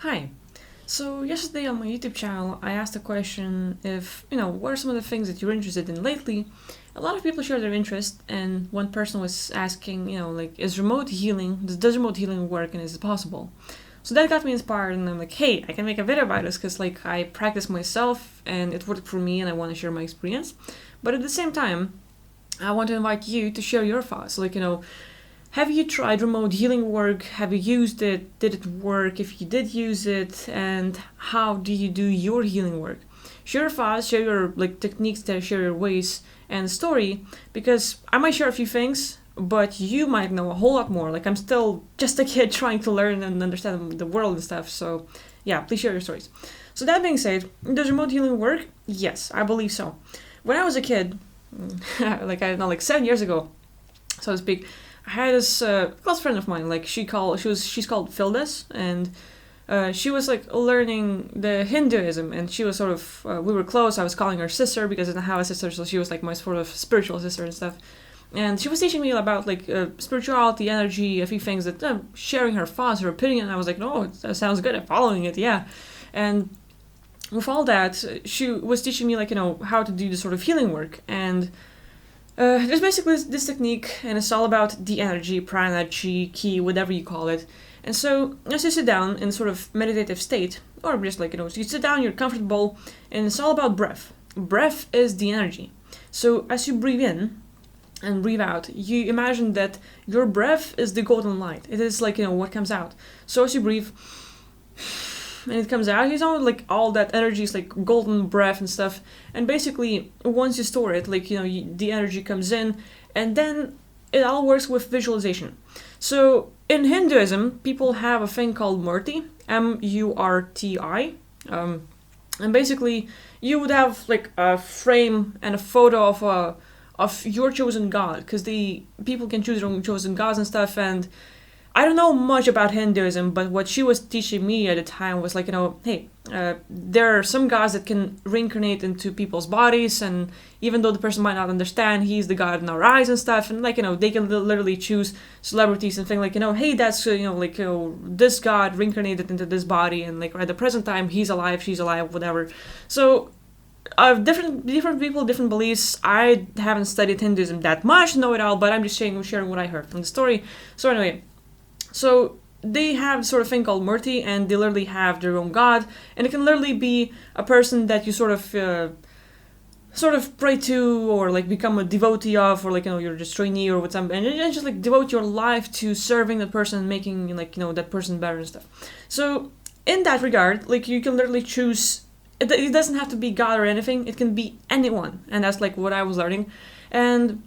Hi. So yesterday on my YouTube channel, I asked a question if, what are some of the things that you're interested in lately? A lot of people share their interest, and one person was asking, is remote healing, does remote healing work and is it possible? So that got me inspired, and I'm like, hey, I can make a video about this because, I practice myself and it worked for me and I want to share my experience. But at the same time, I want to invite you to share your thoughts. Have you tried remote healing work? Have you used it? Did it work? If you did use it, and how do you do your healing work? Share your thoughts, share your techniques, share your ways and story, because I might share a few things, but you might know a whole lot more. I'm still just a kid trying to learn and understand the world and stuff. So yeah, please share your stories. So that being said, does remote healing work? Yes, I believe so. When I was a kid, I don't know, 7 years ago, so to speak, I had this close friend of mine. She's called Phildes, and she was learning the Hinduism, and she was sort of we were close. I was calling her sister because I didn't have a sister, so she was my sort of spiritual sister and stuff. And she was teaching me about spirituality, energy, a few things that sharing her thoughts, her opinion. And I was like, no, that sounds good. I'm following it, yeah. And with all that, she was teaching me how to do this sort of healing work. And there's basically this technique, and it's all about the energy, prana, chi, ki, whatever you call it. And so, as you sit down in sort of meditative state, or just you sit down, you're comfortable, and it's all about breath. Breath is the energy. So, as you breathe in and breathe out, you imagine that your breath is the golden light. It is what comes out. So, as you breathe, and it comes out, all that energy is golden breath and stuff. And basically, once you store it, the energy comes in, and then it all works with visualization. So in Hinduism, people have a thing called murti, M-U-R-T-I, and basically you would have a frame and a photo of your chosen god, because the people can choose their own chosen gods and stuff. And I don't know much about Hinduism, but what she was teaching me at the time was hey, there are some gods that can reincarnate into people's bodies, and even though the person might not understand, he's the god in our eyes and stuff, and they can literally choose celebrities and think hey, that's this god reincarnated into this body, and at the present time he's alive, she's alive, whatever. So different people, different beliefs. I haven't studied Hinduism that much, know it all, but I'm just sharing what I heard from the story. So anyway. So they have sort of thing called murti, and they literally have their own god, and it can literally be a person that you sort of pray to, or become a devotee of, or you're just trainee or with some, and just devote your life to serving that person and making that person better and stuff. So in that regard, you can literally choose. It doesn't have to be God or anything. It can be anyone, and that's what I was learning. And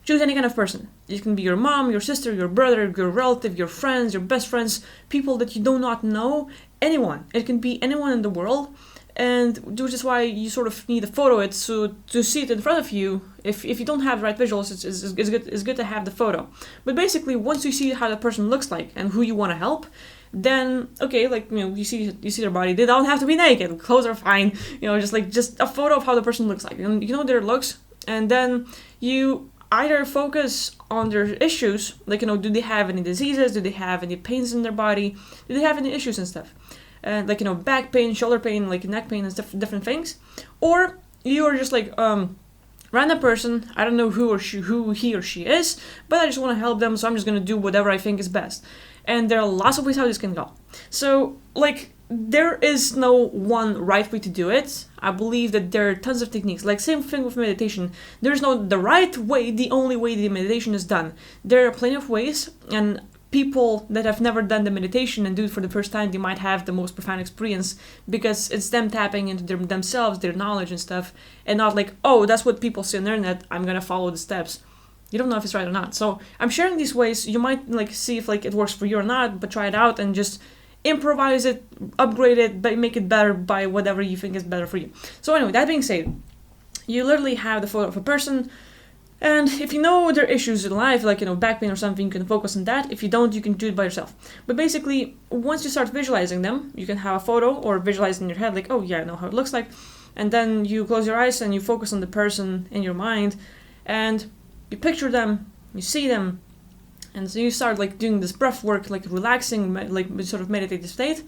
choose any kind of person. It can be your mom, your sister, your brother, your relative, your friends, your best friends, people that you do not know, anyone. It can be anyone in the world, and which is why you sort of need a photo to see it in front of you. If you don't have the right visuals, it's good to have the photo. But basically, once you see how the person looks like and who you want to help, then okay, you see their body. They don't have to be naked. Clothes are fine. Just a photo of how the person looks like, and their looks, and then you either focus on their issues, do they have any diseases, do they have any pains in their body, do they have any issues and stuff, back pain, shoulder pain, neck pain and stuff, different things. Or you are just random person, I don't know who he or she is, but I just want to help them, so I'm just going to do whatever I think is best. And there are lots of ways how this can go. So there is no one right way to do it. I believe that there are tons of techniques. Same thing with meditation. There's no the right way, the only way the meditation is done. There are plenty of ways, and people that have never done the meditation and do it for the first time, they might have the most profound experience, because it's them tapping into themselves, their knowledge and stuff, and not oh, that's what people say on the internet, I'm gonna follow the steps. You don't know if it's right or not. So I'm sharing these ways. You might see if it works for you or not, but try it out and just improvise it, upgrade it, but make it better by whatever you think is better for you. So anyway, that being said, you literally have the photo of a person, and if you know their issues in life, back pain or something, you can focus on that. If you don't, you can do it by yourself. But basically, once you start visualizing them, you can have a photo or visualize in your head, oh yeah, I know how it looks like, and then you close your eyes and you focus on the person in your mind, and you picture them, you see them, and so you start doing this breath work, relaxing, sort of meditative state,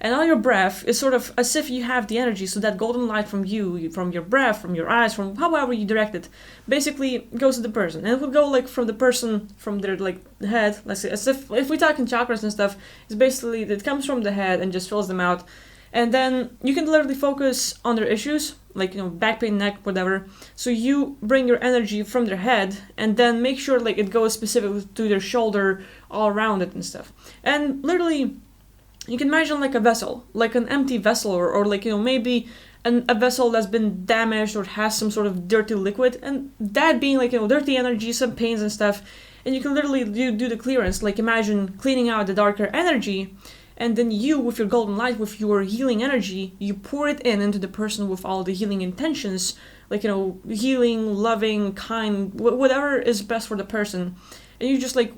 And all your breath is sort of as if you have the energy, so that golden light from you, from your breath, from your eyes, from however you direct it, basically goes to the person. And it will go like from the person, from their like head, let's say, as if we talk in chakras and stuff, it's basically, it comes from the head and just fills them out. And then you can literally focus on their issues, like, back pain, neck, whatever. So you bring your energy from their head and then make sure like it goes specifically to their shoulder, all around it and stuff. And literally, you can imagine like a vessel, like an empty vessel, or like, maybe a vessel that's been damaged or has some sort of dirty liquid, and that being like, dirty energy, some pains and stuff. And you can literally do the clearance, like imagine cleaning out the darker energy, and then you, with your golden light, with your healing energy, you pour it into the person with all the healing intentions, like, healing, loving, kind, whatever is best for the person. And you just like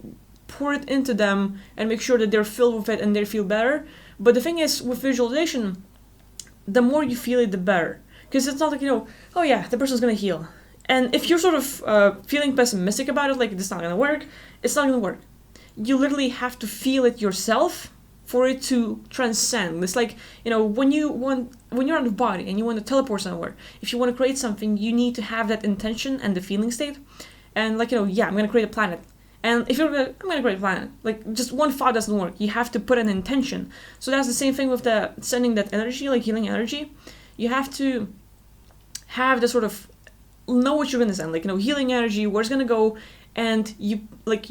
pour it into them and make sure that they're filled with it and they feel better. But the thing is, with visualization, the more you feel it, the better. Because it's not like, oh yeah, the person's gonna heal. And if you're sort of feeling pessimistic about it, like it's not gonna work, it's not gonna work. You literally have to feel it yourself for it to transcend. It's like, when you're on the body and you want to teleport somewhere, if you want to create something, you need to have that intention and the feeling state. And like, yeah, I'm gonna create a planet. And if I'm gonna create a planet, like just one thought doesn't work. You have to put an intention. So that's the same thing with the sending that energy, like healing energy. You have to have the sort of know what you're gonna send, like, healing energy, where it's gonna go, and you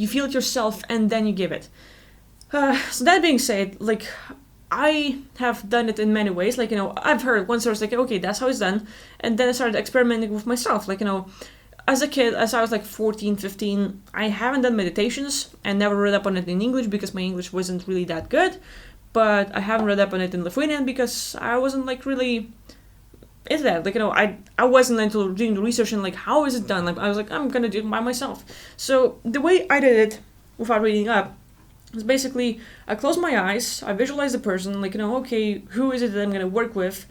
feel it yourself, and then you give it. So that being said, like, I have done it in many ways. Like, I've heard one source like, okay, that's how it's done, and then I started experimenting with myself. Like, as a kid, as I was like 14, 15, I haven't done meditations and never read up on it in English because my English wasn't really that good. But I haven't read up on it in Lithuanian because I wasn't like really into that. Like, I wasn't into doing the research and like, how is it done? Like, I was like, I'm gonna do it by myself. So the way I did it without reading up is basically, I close my eyes, I visualize the person, like, okay, who is it that I'm gonna work with?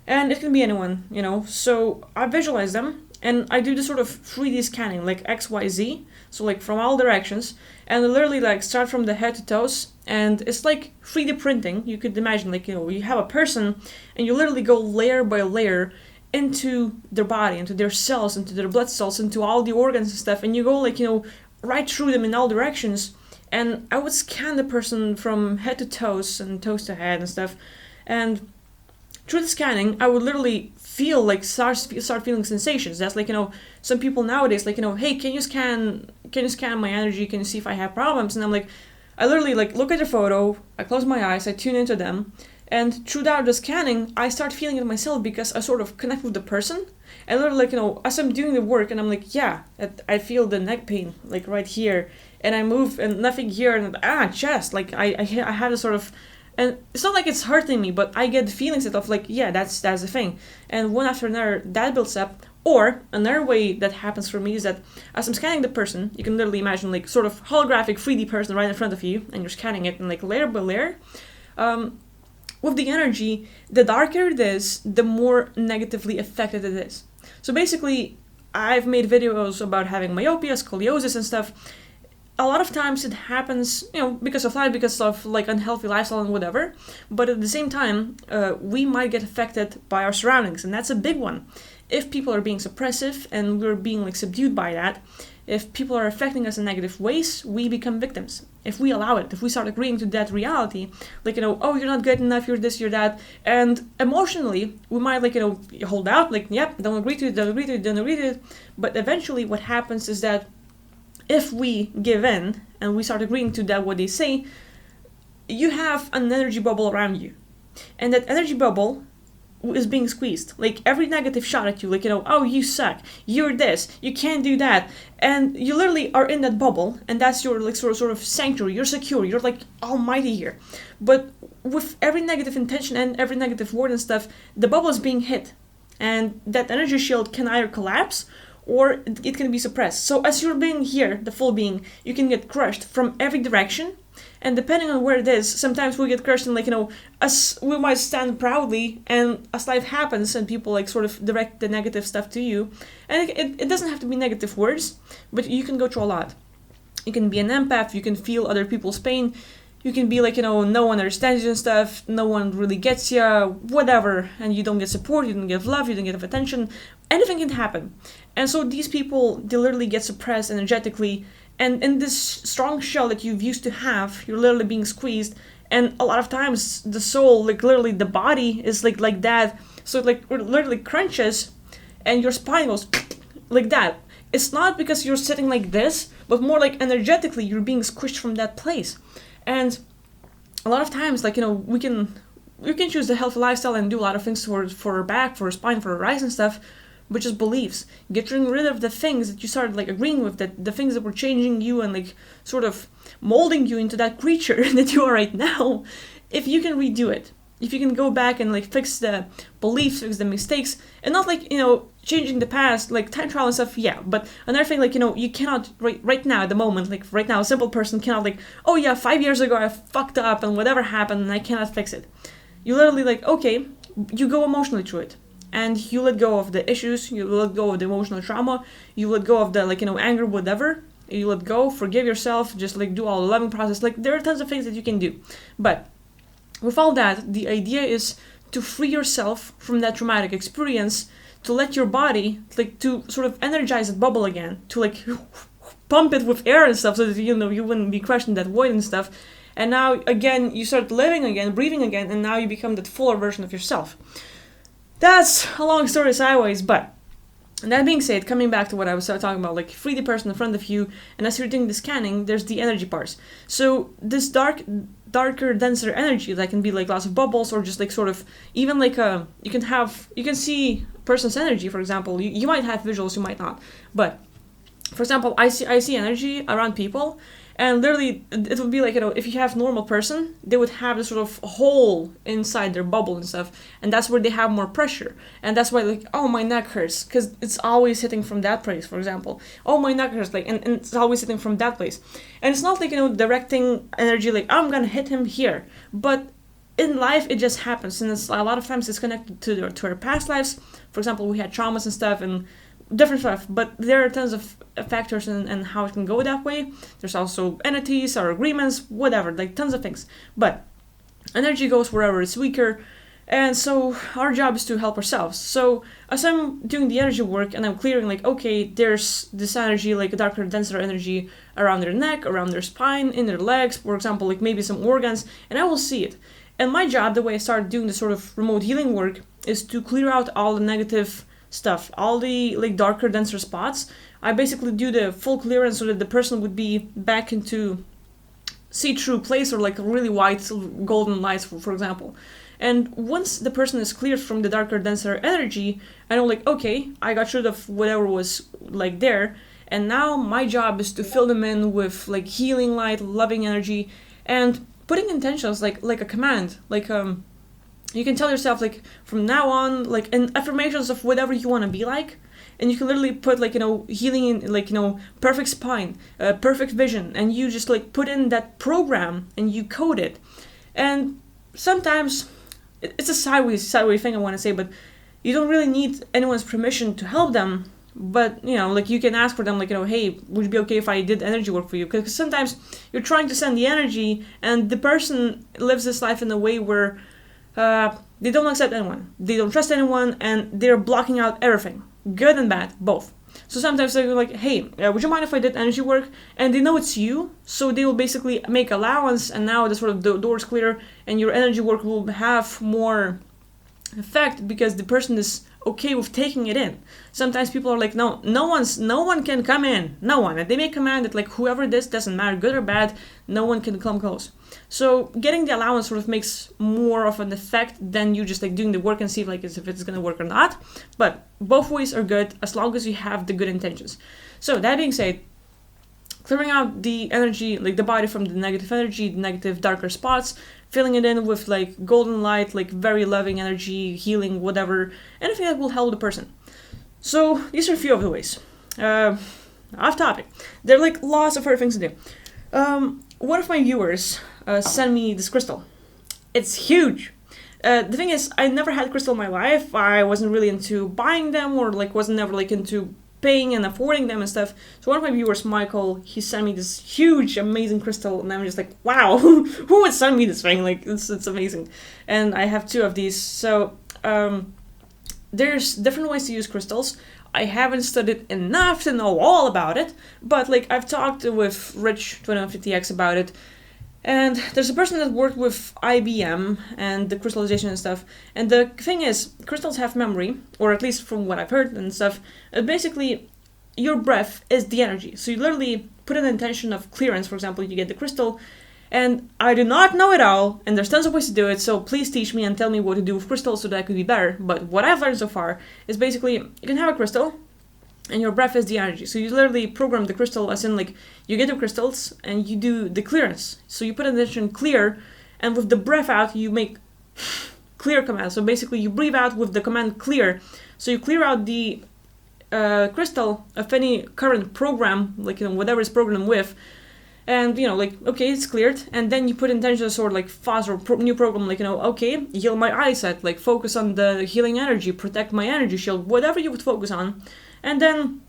And it can be anyone, So I visualize them. And I do this sort of 3D scanning, like XYZ, so like from all directions, and I literally like start from the head to toes, and it's like 3D printing. You could imagine, like, you have a person, and you literally go layer by layer into their body, into their cells, into their blood cells, into all the organs and stuff, and you go like, right through them in all directions. And I would scan the person from head to toes and toes to head and stuff, and through the scanning, I would literally feel like start feeling sensations. That's like, some people nowadays, like, hey, can you scan my energy? Can you see if I have problems? And I'm like, I literally like look at the photo, I close my eyes, I tune into them, and throughout the scanning, I start feeling it myself because I sort of connect with the person. And literally, like, as I'm doing the work, and I'm like, yeah, I feel the neck pain, like right here, and I move, and nothing here, and chest, like I have a sort of. And it's not like it's hurting me, but I get the feelings of like, yeah, that's the thing. And one after another, that builds up. Or another way that happens for me is that as I'm scanning the person, you can literally imagine like sort of holographic 3D person right in front of you, and you're scanning it, and like layer by layer. With the energy, the darker it is, the more negatively affected it is. So basically, I've made videos about having myopia, scoliosis, and stuff. A lot of times it happens, because of life, because of like unhealthy lifestyle and whatever. But at the same time, we might get affected by our surroundings, and that's a big one. If people are being suppressive and we're being like subdued by that, if people are affecting us in negative ways, we become victims. If we allow it, if we start agreeing to that reality, like, oh, you're not good enough, you're this, you're that, and emotionally, we might like, hold out, like, yep, don't agree to it, don't agree to it, don't agree to it. But eventually what happens is that if we give in and we start agreeing to that what they say, you have an energy bubble around you. And that energy bubble is being squeezed. Like every negative shot at you, like, oh, you suck, you're this, you can't do that. And you literally are in that bubble, and that's your like sort of sanctuary, you're secure, you're like almighty here. But with every negative intention and every negative word and stuff, the bubble is being hit. And that energy shield can either collapse or it can be suppressed. So as you're being here, the full being, you can get crushed from every direction. And depending on where it is, sometimes we get crushed in like, as we might stand proudly, and as life happens and people like sort of direct the negative stuff to you. And it doesn't have to be negative words, but you can go through a lot. You can be an empath, you can feel other people's pain. You can be like, no one understands you and stuff, no one really gets you, whatever, and you don't get support, you don't get love, you don't get attention, anything can happen. And so these people, they literally get suppressed energetically, and in this strong shell that you've used to have, you're literally being squeezed, and a lot of times the soul, like literally the body is like that, so it like literally crunches, and your spine goes like that. It's not because you're sitting like this, but more like energetically you're being squished from that place. And a lot of times, like, we can choose the healthy lifestyle and do a lot of things for our back, for our spine, for our eyes and stuff, but just beliefs. Getting rid of the things that you started like agreeing with, that the things that were changing you and like sort of molding you into that creature that you are right now. If you can redo it, if you can go back and like fix the beliefs, fix the mistakes, and not like, changing the past, like time travel and stuff, yeah. But another thing, like, you cannot right now at the moment, like right now, a simple person cannot like, oh yeah, 5 years ago I fucked up and whatever happened and I cannot fix it. You literally like, okay, you go emotionally through it. And you let go of the issues, you let go of the emotional trauma, you let go of the like, anger, whatever. You let go, forgive yourself, just like do all the loving process. Like there are tons of things that you can do. But with all that, the idea is to free yourself from that traumatic experience, to let your body, like to sort of energize that bubble again, to like pump it with air and stuff so that, you wouldn't be crushed in that void and stuff. And now, again, you start living again, breathing again, and now you become that fuller version of yourself. That's a long story sideways, but that being said, coming back to what I was talking about, like free the person in front of you, and as you're doing the scanning, there's the energy parts. So this darker, denser energy that can be like lots of bubbles, or just like sort of even like you can see a person's energy. For example, you might have visuals, you might not, but for example, I see energy around people. And literally, it would be like, if you have normal person, they would have this sort of hole inside their bubble and stuff. And that's where they have more pressure. And that's why, like, oh, my neck hurts. Because it's always hitting from that place, for example. Oh, my neck hurts. Like, and it's always hitting from that place. And it's not like, directing energy, like, I'm going to hit him here. But in life, it just happens. And a lot of times it's connected to our past lives. For example, we had traumas and stuff and different stuff, but there are tons of factors and how it can go that way. There's also entities or agreements, whatever, like tons of things. But energy goes wherever it's weaker, and so our job is to help ourselves. So as I'm doing the energy work and I'm clearing, like, okay, there's this energy, like a darker, denser energy around their neck, around their spine, in their legs, for example, like maybe some organs, and I will see it. And my job, the way I started doing this sort of remote healing work, is to clear out all the negative stuff, all the like darker, denser spots. I basically do the full clearance so that the person would be back into see-through place, or like really white golden lights, for example. And once the person is cleared from the darker, denser energy, I know, like, okay, I got rid of whatever was like there, and now my job is to fill them in with like healing light, loving energy, and putting intentions like a command, like you can tell yourself, like, from now on, like, and affirmations of whatever you want to be like. And you can literally put, like, healing in, like, perfect spine, perfect vision. And you just, like, put in that program and you code it. And sometimes it's a sideways thing I want to say, but you don't really need anyone's permission to help them. But, like, you can ask for them, like, hey, would it be okay if I did energy work for you? Because sometimes you're trying to send the energy and the person lives this life in a way where they don't accept anyone, they don't trust anyone, and they're blocking out everything, good and bad, both. So sometimes they're like, hey, would you mind if I did energy work? And they know it's you, so they will basically make allowance, and now the sort of the door's clear, and your energy work will have more effect because the person is okay with taking it in. Sometimes people are like, no one can come in, no one. And they make command that, like, whoever this, doesn't matter, good or bad, no one can come close. So getting the allowance sort of makes more of an effect than you just like doing the work and see if it's gonna work or not. But both ways are good as long as you have the good intentions. So that being said, clearing out the energy, like the body from the negative energy, the negative darker spots, filling it in with like golden light, like very loving energy, healing, whatever, anything that will help the person. So these are a few of the ways. Off topic. There are like lots of other things to do. One of my viewers sent me this crystal. It's huge. The thing is, I never had crystal in my life. I wasn't really into buying them, or like wasn't never like into paying and affording them and stuff. So one of my viewers, Michael, he sent me this huge, amazing crystal, and I'm just like, wow, who would send me this thing? Like, it's amazing. And I have 2 of these. So there's different ways to use crystals. I haven't studied enough to know all about it, but like I've talked with Rich 2150X about it. And there's a person that worked with IBM and the crystallization and stuff. And the thing is, crystals have memory, or at least from what I've heard and stuff. Basically, your breath is the energy. So you literally put an intention of clearance, for example, you get the crystal. And I do not know it all, and there's tons of ways to do it, so please teach me and tell me what to do with crystals so that I could be better. But what I've learned so far is basically, you can have a crystal, and your breath is the energy. So you literally program the crystal as in like, you get the crystals and you do the clearance. So you put an intention clear, and with the breath out, you make clear command. So basically you breathe out with the command clear. So you clear out the crystal of any current program, like, you know, whatever it's programmed with. And, you know, like, okay, it's cleared. And then you put intentions or like fast or new program, like, you know, okay, heal my eyesight, like focus on the healing energy, protect my energy shield, whatever you would focus on. And then,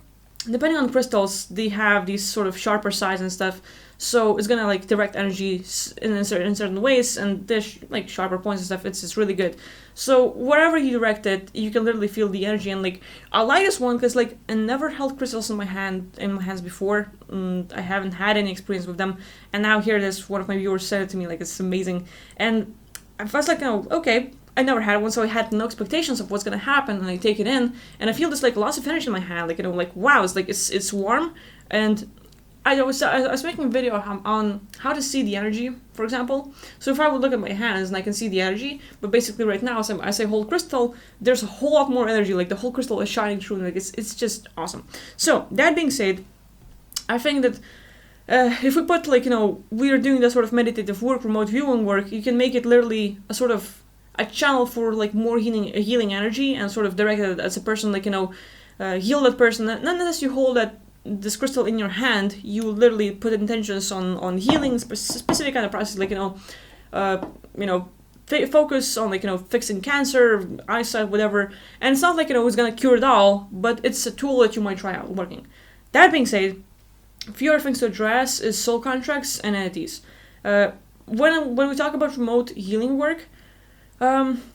depending on crystals, they have these sort of sharper sides and stuff. So it's gonna like direct energy in certain ways, and there's like sharper points and stuff. It's really good. So wherever you direct it, you can literally feel the energy. And like, I like this one because like I never held crystals in my hands before. I haven't had any experience with them, and now here it is. One of my viewers said it to me, like it's amazing. And I was like, oh, okay. I never had one, so I had no expectations of what's gonna happen, and I take it in, and I feel this like lots of energy in my hand, like, you know, like wow, it's like it's warm. And I was making a video on how to see the energy, for example. So if I would look at my hands and I can see the energy, but basically right now, as I hold crystal, there's a whole lot more energy, like the whole crystal is shining through, and like it's just awesome. So that being said, I think that if we put like, you know, we are doing that sort of meditative work, remote viewing work, you can make it literally a channel for like more healing energy, and sort of direct it as a person, like, you know, heal that person. Not unless you hold this crystal in your hand, you literally put intentions on healing specific kind of process, like, you know, focus on, like, you know, fixing cancer, eyesight, whatever. And it's not like, you know, it's gonna cure it all, but it's a tool that you might try out working. That being said, a few other things to address is soul contracts and entities. When we talk about remote healing work,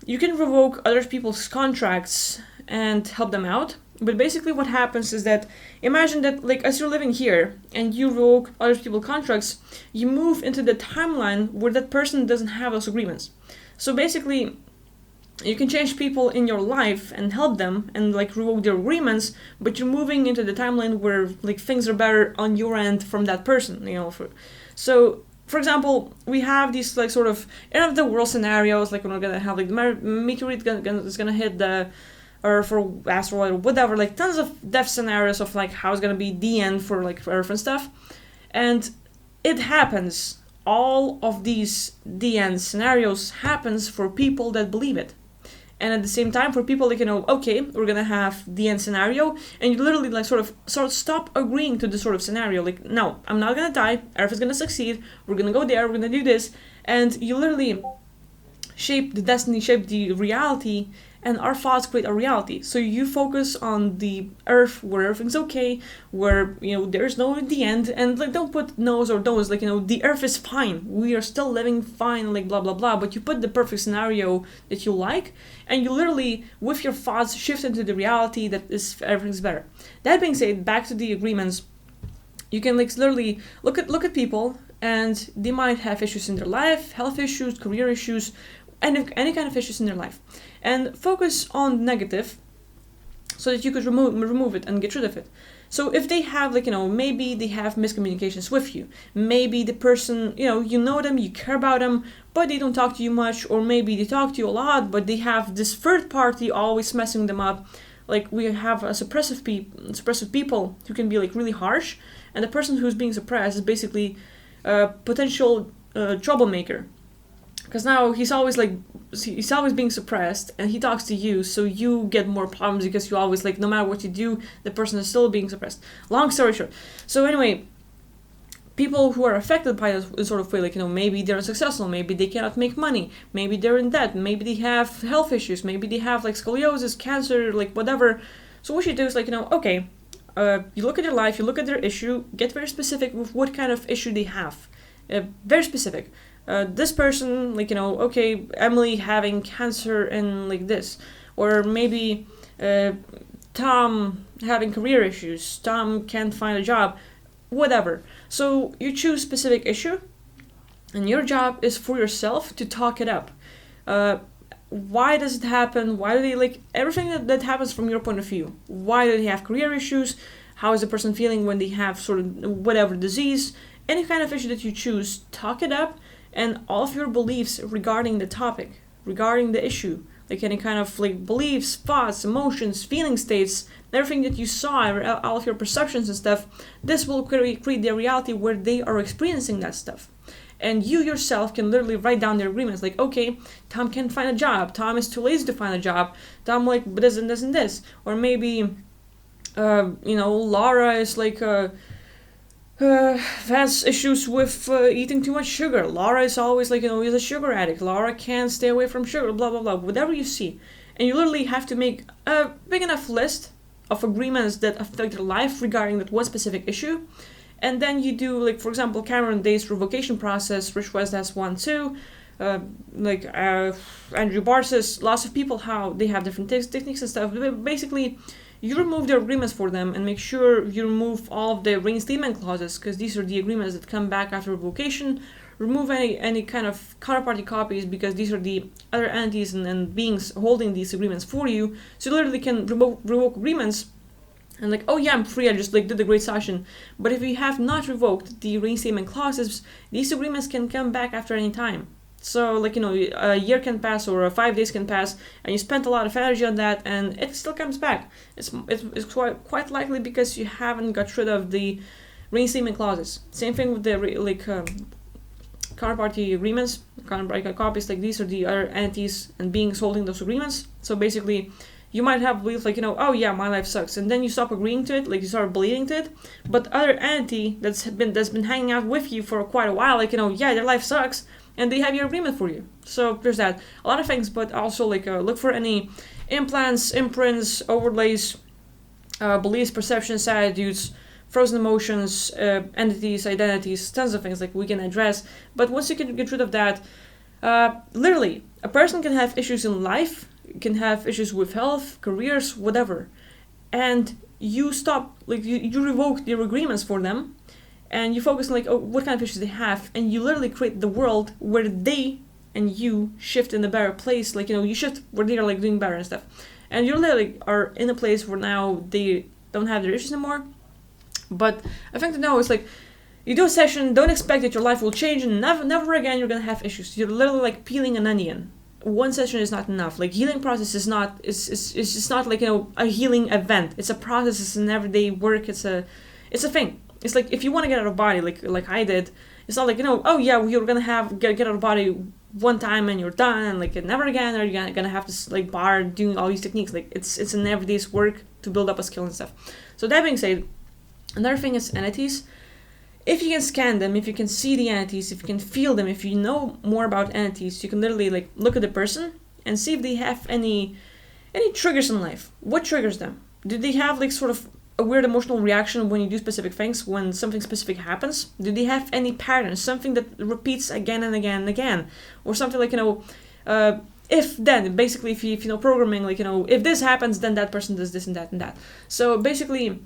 you can revoke other people's contracts and help them out. But basically what happens is that, imagine that, like, as you're living here and you revoke other people's contracts, you move into the timeline where that person doesn't have those agreements. So basically, you can change people in your life and help them and like revoke their agreements, but you're moving into the timeline where like things are better on your end from that person, you know. For example, we have these like sort of end of the world scenarios, like when we're gonna have like the meteorite is gonna hit the Earth or asteroid or whatever, like tons of death scenarios of like how it's gonna be the end for like Earth and stuff. And it happens. All of these the end scenarios happens for people that believe it. And at the same time, for people like, you know, okay, we're gonna have the end scenario, and you literally like sort of stop agreeing to this sort of scenario. Like, no, I'm not gonna die. Earth is gonna succeed. We're gonna go there. We're gonna do this, and you literally shape the destiny, shape the reality, and our thoughts create a reality. So you focus on the Earth where everything's okay, where, you know, there's no the end, and like don't put no's or don'ts, like, you know, the Earth is fine, we are still living fine, like blah blah blah, but you put the perfect scenario that you like, and you literally with your thoughts shift into the reality that is everything's better. That being said, back to the agreements, you can like literally look at people, and they might have issues in their life, health issues, career issues, and any kind of issues in their life, and focus on negative so that you could remove it and get rid of it. So if they have, like, you know, maybe they have miscommunications with you, maybe the person, you know them, you care about them, but they don't talk to you much, or maybe they talk to you a lot, but they have this third party always messing them up. Like, we have a suppressive people who can be like really harsh, and the person who's being suppressed is basically a potential troublemaker. Because now he's always being suppressed, and he talks to you, so you get more problems because you always, like, no matter what you do, the person is still being suppressed. Long story short. So anyway, people who are affected by this sort of way, like, you know, maybe they're unsuccessful, maybe they cannot make money, maybe they're in debt, maybe they have health issues, maybe they have like scoliosis, cancer, like whatever. So what you do is, like, you know, okay, you look at their life, you look at their issue, get very specific with what kind of issue they have. Very specific. This person, like, okay, Emily having cancer and like this. Or maybe Tom having career issues, Tom can't find a job, whatever. So you choose specific issue, and your job is for yourself to talk it up. Why does it happen? Why do they, like, everything that happens from your point of view? Why do they have career issues? How is the person feeling when they have sort of whatever disease? Any kind of issue that you choose, talk it up, and all of your beliefs regarding the topic, regarding the issue, like any kind of like beliefs, thoughts, emotions, feeling states, everything that you saw, all of your perceptions and stuff, this will create the reality where they are experiencing that stuff. And you yourself can literally write down their agreements, like, okay, Tom can't find a job, Tom is too lazy to find a job, Tom like this and this and this. Or maybe, Laura is like, has issues with eating too much sugar. Laura is always like, is a sugar addict. Laura can't stay away from sugar, blah, blah, blah. Whatever you see. And you literally have to make a big enough list of agreements that affect your life regarding that one specific issue. And then you do, like, for example, Cameron Day's revocation process. Rich West has one too. Andrew Barr says lots of people how they have different techniques and stuff. Basically, you remove the agreements for them and make sure you remove all of the reinstatement clauses, because these are the agreements that come back after revocation. Remove any kind of counterparty copies, because these are the other entities and beings holding these agreements for you. So you literally can revoke agreements and like, oh yeah, I'm free, I just like did a great session. But if you have not revoked the reinstatement clauses, these agreements can come back after any time. So, like, a year can pass or 5 days can pass, and you spent a lot of energy on that, and it still comes back. It's quite likely because you haven't got rid of the reinstatement clauses. Same thing with the counterparty agreements, counterparty copies. Like, these are the other entities and beings holding those agreements. So basically, you might have beliefs like, oh yeah, my life sucks, and then you stop agreeing to it, like you start believing to it. But other entity that's been hanging out with you for quite a while, like, yeah, their life sucks, and they have your agreement for you. So there's that. A lot of things, but also like look for any implants, imprints, overlays, beliefs, perceptions, attitudes, frozen emotions, entities, identities, tons of things like we can address. But once you can get rid of that, literally, a person can have issues in life, can have issues with health, careers, whatever. And you stop, like you revoke their agreements for them, and you focus on like, oh, what kind of issues they have, and you literally create the world where they and you shift in a better place. Like, you shift where they are like doing better and stuff. And you literally are in a place where now they don't have their issues anymore. But I think to know is like, you do a session, don't expect that your life will change, and never again you're gonna have issues. You're literally like peeling an onion. One session is not enough. Like, healing process is not, it's just not like, a healing event. It's a process, it's an everyday work, it's a thing. It's like, if you want to get out of body, like I did, it's not like, oh yeah, you're gonna get out of body one time and you're done, and like never again, or you're gonna have to like bar doing all these techniques. Like, it's an everyday's work to build up a skill and stuff. So that being said, another thing is entities. If you can scan them, if you can see the entities, if you can feel them, if you know more about entities, you can literally like look at the person and see if they have any triggers in life. What triggers them? Do they have like sort of a weird emotional reaction when you do specific things, when something specific happens? Do they have any patterns, something that repeats again and again and again? Or something like, if then, basically, if you know programming, like, if this happens, then that person does this and that and that. So basically,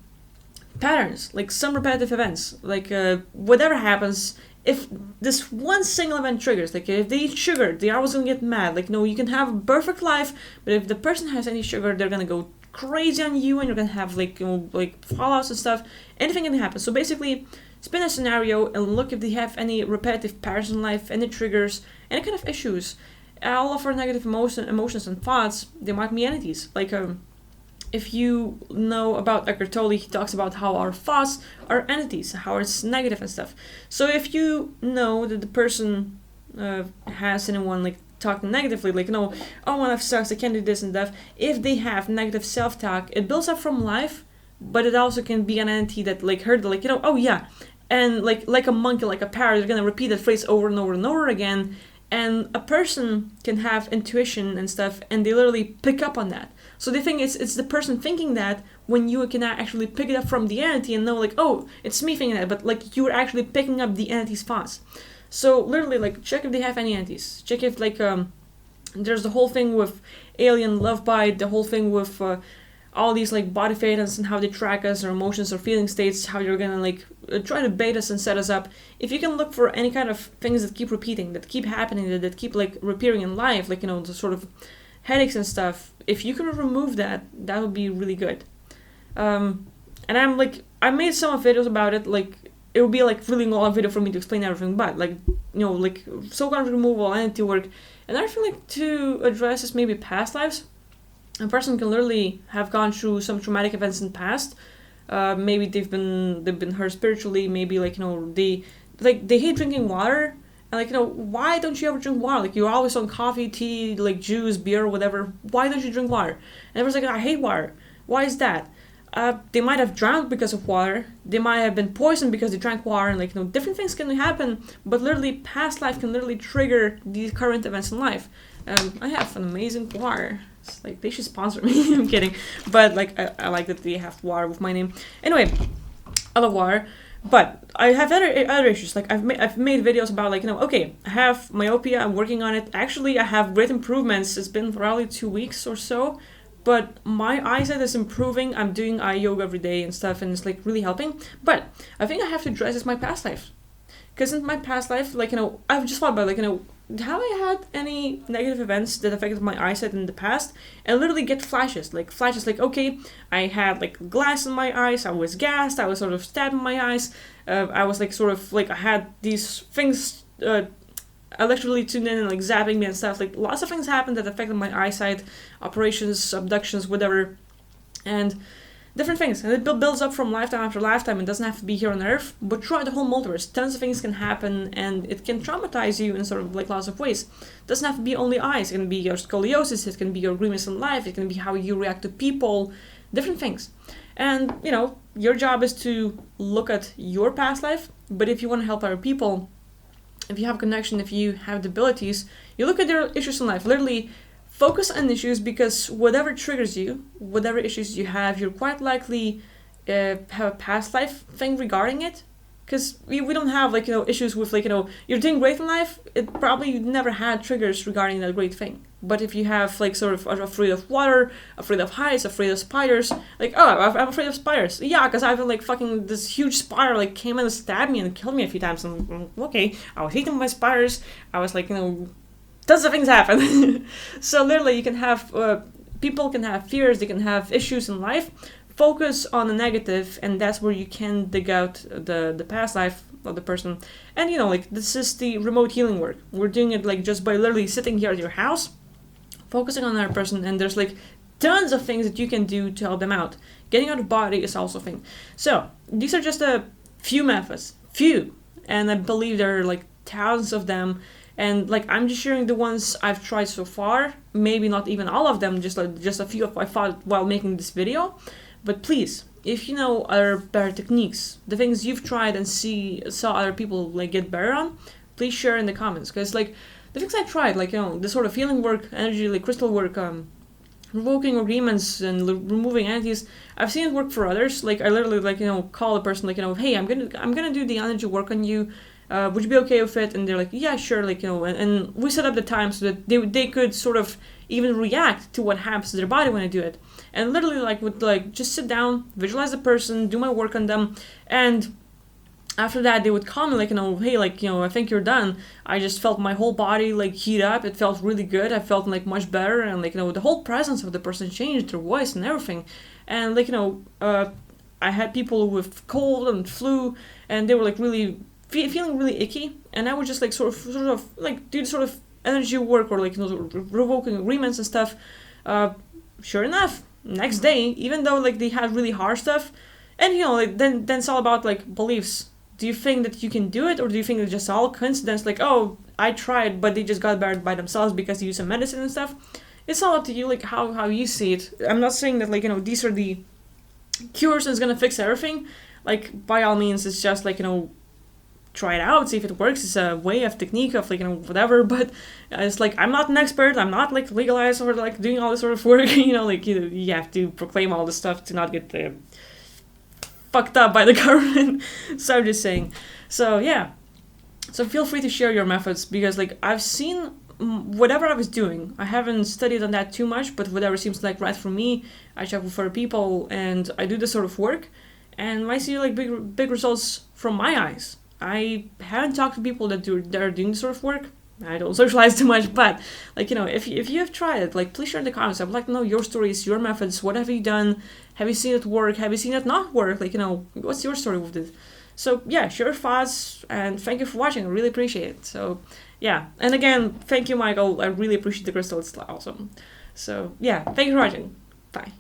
patterns, like some repetitive events, like whatever happens, if this one single event triggers, like if they eat sugar, they are always gonna get mad. Like, you can have a perfect life, but if the person has any sugar, they're gonna go crazy on you, and you're gonna have like fallouts and stuff. Anything can happen. So basically, spin a scenario and look if they have any repetitive patterns in life, any triggers, any kind of issues. All of our negative emotions and thoughts, they might be entities. Like if you know about Eckhart Tolle, he talks about how our thoughts are entities, how it's negative and stuff. So if you know that the person has anyone like talking negatively, like, oh, my life sucks, I can't do this and that. If they have negative self-talk, it builds up from life, but it also can be an entity that like heard, like, oh yeah, and like a monkey, like a parrot, they're gonna repeat that phrase over and over and over again, And a person can have intuition and stuff, and they literally pick up on that. So the thing is, it's the person thinking that when you can actually pick it up from the entity and know, like, oh, it's me thinking that, but like you're actually picking up the entity's thoughts. So literally, like, check if they have any entities. Check if like there's the whole thing with alien love bite, the whole thing with all these like body phaetons and how they track us, our emotions or feeling states, how you're gonna like try to bait us and set us up. If you can look for any kind of things that keep repeating, that keep happening, that keep like reappearing in life, like, you know, the sort of headaches and stuff, if you can remove that, that would be really good. And I'm like, I made some videos about it, like it would be like really long video for me to explain everything, but like, you know, like soul conflict removal, entity work, and I feel like to address this maybe past lives. A person can literally have gone through some traumatic events in the past. Maybe they've been hurt spiritually. Maybe like, you know, they hate drinking water. And like, you know, why don't you ever drink water? Like you're always on coffee, tea, like juice, beer, whatever. Why don't you drink water? And everyone's like, I hate water. Why is that? They might have drowned because of water. They might have been poisoned because they drank water. And like, you know, different things can happen. But literally, past life can literally trigger these current events in life. I have an amazing water. It's like they should sponsor me. I'm kidding, but like I like that they have water with my name. Anyway, I love water, but I have other issues. Like I've made videos about, like, you know, okay, I have myopia. I'm working on it. Actually, I have great improvements. It's been probably 2 weeks or so, but my eyesight is improving. I'm doing eye yoga every day and stuff, and it's like really helping. But I think I have to address this my past life, because in my past life, like, you know, I've just thought about, like, you know, have I had any negative events that affected my eyesight in the past? And literally get flashes, like, okay, I had like glass in my eyes, I was gassed, I was sort of stabbed in my eyes, I was like sort of like, I had these things electrically tuned in and like zapping me and stuff. Like lots of things happened that affected my eyesight, operations, abductions, whatever, and different things. And it builds up from lifetime after lifetime. It doesn't have to be here on Earth, but try the whole multiverse. Tons of things can happen, and it can traumatize you in sort of like lots of ways. It doesn't have to be only eyes. It can be your scoliosis, it can be your agreements in life, it can be how you react to people, different things. And, you know, your job is to look at your past life, but if you want to help other people, if you have a connection, if you have the abilities, you look at their issues in life. Literally, focus on issues, because whatever triggers you, whatever issues you have, you're quite likely have a past life thing regarding it. Because we don't have, like, you know, issues with, like, you know, you're doing great in life, it probably never had triggers regarding that great thing. But if you have, like, sort of afraid of water, afraid of heights, afraid of spiders, like, oh, I'm afraid of spiders. Yeah, because I've been, like, fucking this huge spider, like, came in and stabbed me and killed me a few times. And, okay, I was eaten by spiders. I was, like, you know, tons of things happen. So literally, you can have, people can have fears, they can have issues in life. Focus on the negative, and that's where you can dig out the past life of the person. And, you know, like, this is the remote healing work. We're doing it, like, just by literally sitting here at your house, focusing on another person, and there's, like, tons of things that you can do to help them out. Getting out of body is also a thing. So, these are just a few methods. Few. And I believe there are, like, thousands of them. And, like, I'm just sharing the ones I've tried so far. Maybe not even all of them, just a few of I thought while making this video. But please, if you know other better techniques, the things you've tried and saw other people, like, get better on, please share in the comments. Because, like, the things I tried, like, you know, the sort of healing work, energy, like crystal work, revoking agreements and removing entities, I've seen it work for others. Like, I literally, like, you know, call a person, like, you know, hey, I'm gonna do the energy work on you. Would you be okay with it? And they're like, yeah, sure, like, you know, and we set up the time so that they could sort of even react to what happens to their body when I do it. And literally, like, would, like, just sit down, visualize the person, do my work on them, and after that, they would call me, like, you know, hey, like, you know, I think you're done. I just felt my whole body, like, heat up. It felt really good. I felt, like, much better, and, like, you know, the whole presence of the person changed, their voice and everything. And, like, you know, I had people with cold and flu, and they were, like, really feeling really icky, and I would just, like, sort of like do sort of energy work, or, like, you know, revoking agreements and stuff. Sure enough, next day, even though, like, they had really hard stuff, and, you know, like, then it's all about, like, beliefs. Do you think that you can do it, or do you think it's just all coincidence? Like, oh, I tried, but they just got better by themselves because they use some medicine and stuff. It's all up to you, like, how you see it. I'm not saying that, like, you know, these are the cures and it's gonna fix everything. Like, by all means, it's just, like, you know, try it out, see if it works. It's a way of technique of like, whatever. But it's like, I'm not an expert. I'm not like legalized or like doing all this sort of work. Like you have to proclaim all this stuff to not get fucked up by the government. So I'm just saying. So yeah. So feel free to share your methods, because like I've seen whatever I was doing. I haven't studied on that too much, but whatever seems like right for me, I check with other people and I do this sort of work, and I see like big results from my eyes. I haven't talked to people that are doing this sort of work. I don't socialize too much, but like, if you have tried it, like please share in the comments. I'd like to know your stories, your methods. What have you done? Have you seen it work? Have you seen it not work? Like, what's your story with it? So yeah, share your thoughts, and thank you for watching. I really appreciate it. So yeah, and again, thank you, Michael. I really appreciate the crystal. It's awesome. So yeah, thank you for watching. Bye.